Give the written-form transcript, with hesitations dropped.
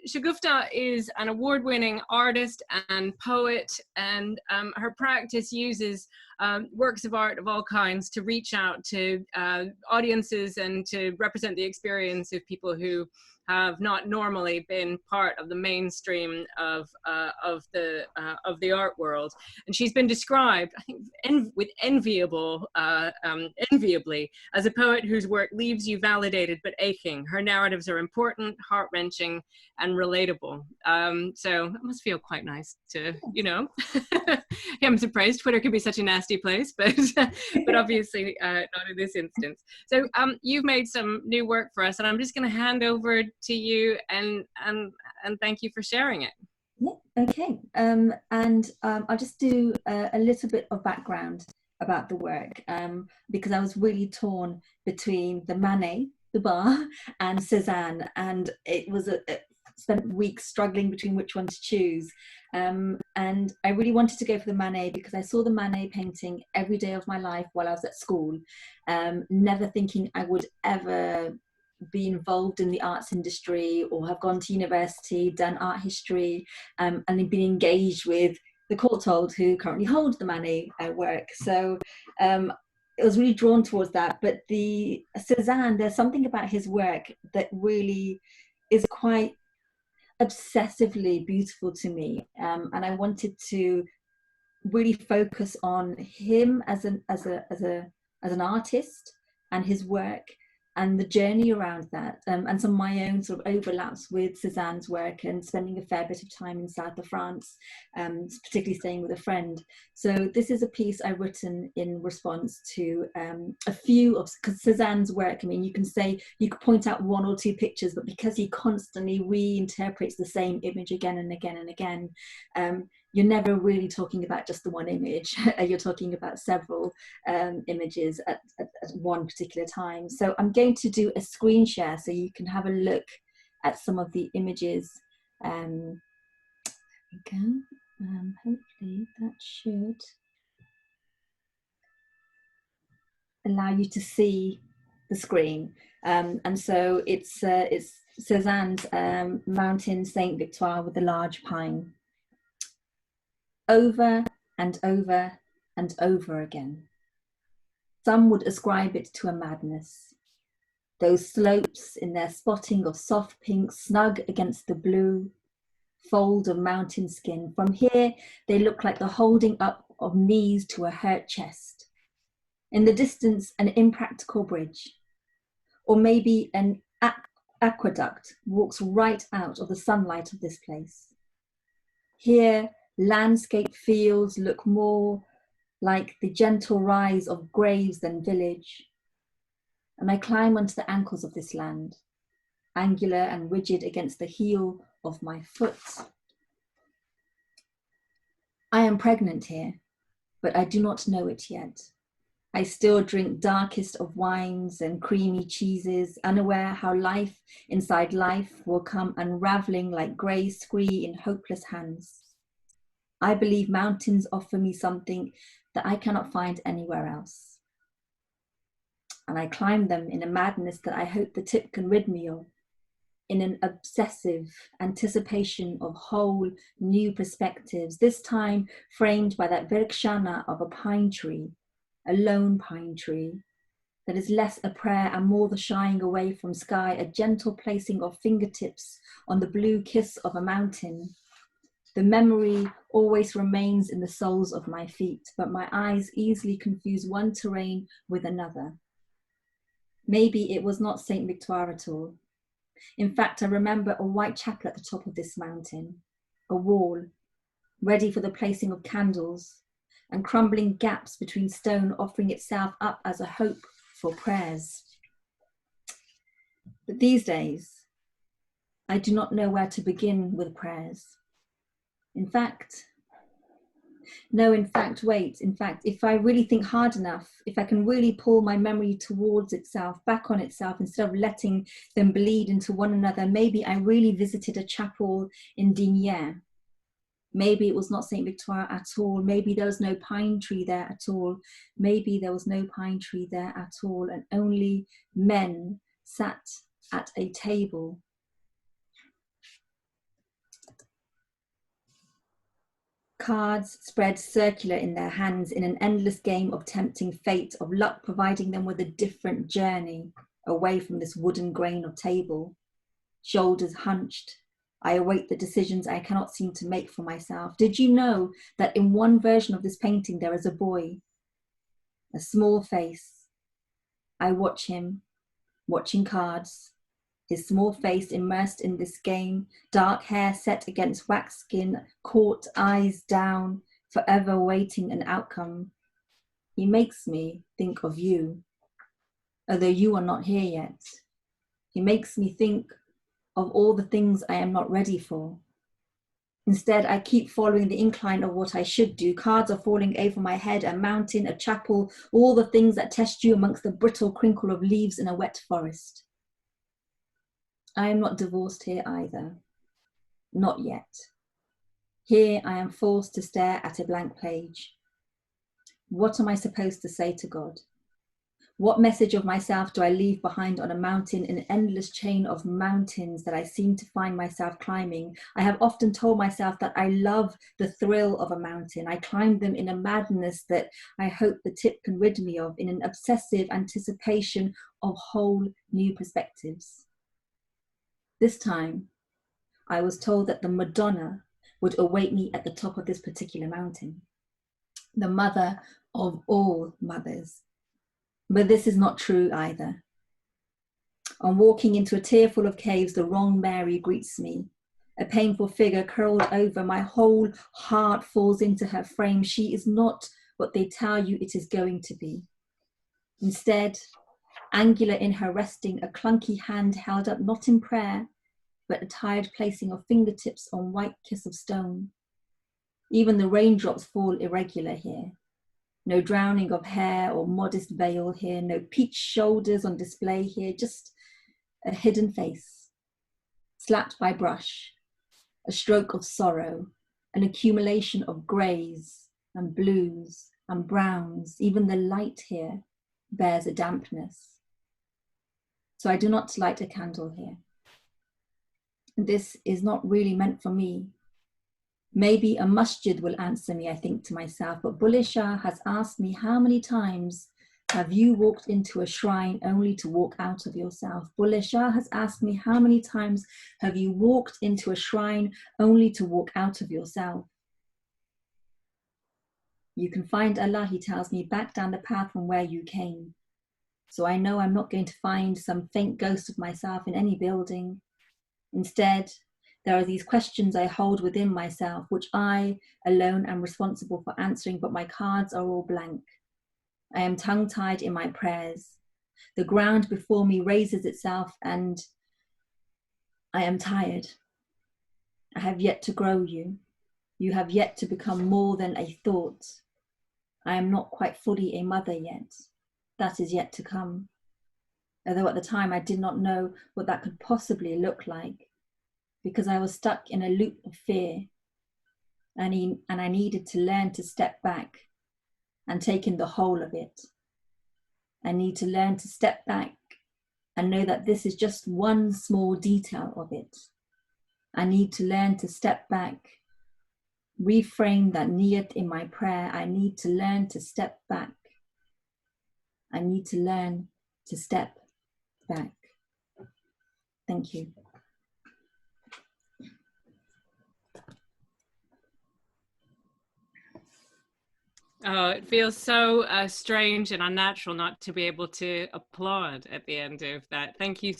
Shagufta is an award-winning artist and poet, and her practice uses works of art of all kinds to reach out to audiences and to represent the experience of people who have not normally been part of the mainstream of the art world. And she's been described, I think, with enviably, as a poet whose work leaves you validated but aching. Her narratives are important, heart-wrenching, and relatable. So it must feel quite nice to, you know. I'm surprised Twitter can be such a nasty place, but obviously not in this instance. So you've made some new work for us, and I'm just going to hand over to you and thank you for sharing it. Yeah, okay. I'll just do a little bit of background about the work, because I was really torn between the Manet, the bar, and Cézanne, and it was spent weeks struggling between which one to choose. And I really wanted to go for the Manet because I saw the Manet painting every day of my life while I was at school, never thinking I would ever be involved in the arts industry or have gone to university, done art history, and been engaged with the Courtauld, who currently hold the Manet work. So I was really drawn towards that. But the Cézanne, there's something about his work that really is quite obsessively beautiful to me, and I wanted to really focus on him as an artist and his work and the journey around that, and some of my own sort of overlaps with Cézanne's work and spending a fair bit of time in south of France, particularly staying with a friend. So this is a piece I've written in response to a few of Cézanne's work. I mean, you could point out one or two pictures, but because he constantly reinterprets the same image again and again and again, you're never really talking about just the one image. You're talking about several images at one particular time. So I'm going to do a screen share so you can have a look at some of the images. There we go. Hopefully that should allow you to see the screen. And so it's Cézanne's mountain Sainte-Victoire with the large pine. Over and over and over again. Some would ascribe it to a madness. Those slopes in their spotting of soft pink, snug against the blue fold of mountain skin. From here, they look like the holding up of knees to a hurt chest. In the distance, an impractical bridge. Or maybe an aqueduct walks right out of the sunlight of this place. Here, landscape fields look more like the gentle rise of graves than village. And I climb onto the ankles of this land, angular and rigid against the heel of my foot. I am pregnant here, but I do not know it yet. I still drink darkest of wines and creamy cheeses, unaware how life inside life will come unraveling like grey scree in hopeless hands. I believe mountains offer me something that I cannot find anywhere else. And I climb them in a madness that I hope the tip can rid me of, in an obsessive anticipation of whole new perspectives, this time framed by that virkshana of a pine tree, a lone pine tree, that is less a prayer and more the shying away from sky, a gentle placing of fingertips on the blue kiss of a mountain. The memory always remains in the soles of my feet, but my eyes easily confuse one terrain with another. Maybe it was not Sainte-Victoire at all. In fact, I remember a white chapel at the top of this mountain, a wall, ready for the placing of candles, and crumbling gaps between stone offering itself up as a hope for prayers. But these days, I do not know where to begin with prayers. In fact, if I really think hard enough, if I can really pull my memory towards itself, back on itself, instead of letting them bleed into one another, maybe I really visited a chapel in Digne. Maybe it was not Sainte-Victoire at all. Maybe there was no pine tree there at all. Maybe there was no pine tree there at all, and only men sat at a table Cards spread circular in their hands in an endless game of tempting fate, of luck providing them with a different journey away from this wooden grain of table. Shoulders hunched, I await the decisions I cannot seem to make for myself. Did you know that in one version of this painting there is a boy? A small face. I watch him, watching cards, his small face immersed in this game, dark hair set against wax skin, caught eyes down, forever waiting an outcome. He makes me think of you, although you are not here yet. He makes me think of all the things I am not ready for. Instead, I keep following the incline of what I should do. Cards are falling over my head, a mountain, a chapel, all the things that test you amongst the brittle crinkle of leaves in a wet forest. I am not divorced here either. Not yet. Here I am forced to stare at a blank page. What am I supposed to say to God? What message of myself do I leave behind on a mountain, an endless chain of mountains that I seem to find myself climbing? I have often told myself that I love the thrill of a mountain. I climb them in a madness that I hope the tip can rid me of, in an obsessive anticipation of whole new perspectives. This time, I was told that the Madonna would await me at the top of this particular mountain, the mother of all mothers. But this is not true either. On walking into a tearful of caves, the wrong Mary greets me. A painful figure curled over, my whole heart falls into her frame. She is not what they tell you it is going to be. Instead, angular in her resting, a clunky hand held up not in prayer, but a tired placing of fingertips on white kiss of stone. Even the raindrops fall irregular here. No drowning of hair or modest veil here, no peach shoulders on display here, just a hidden face, slapped by brush, a stroke of sorrow, an accumulation of greys and blues and browns. Even the light here bears a dampness. So I do not light a candle here. This is not really meant for me. Maybe a masjid will answer me, I think to myself, but Bulleh Shah has asked me, how many times have you walked into a shrine only to walk out of yourself? Bulleh Shah has asked me, how many times have you walked into a shrine only to walk out of yourself? You can find Allah, he tells me, back down the path from where you came. So I know I'm not going to find some faint ghost of myself in any building. Instead, there are these questions I hold within myself, which I alone am responsible for answering, but my cards are all blank. I am tongue-tied in my prayers. The ground before me raises itself and I am tired. I have yet to grow you. You have yet to become more than a thought. I am not quite fully a mother yet. That is yet to come. Although at the time I did not know what that could possibly look like, because I was stuck in a loop of fear and I needed to learn to step back and take in the whole of it. I need to learn to step back and know that this is just one small detail of it. I need to learn to step back, reframe that niyat in my prayer. I need to learn to step back. I need to learn to step back. Thank you. Oh, it feels so strange and unnatural not to be able to applaud at the end of that. Thank you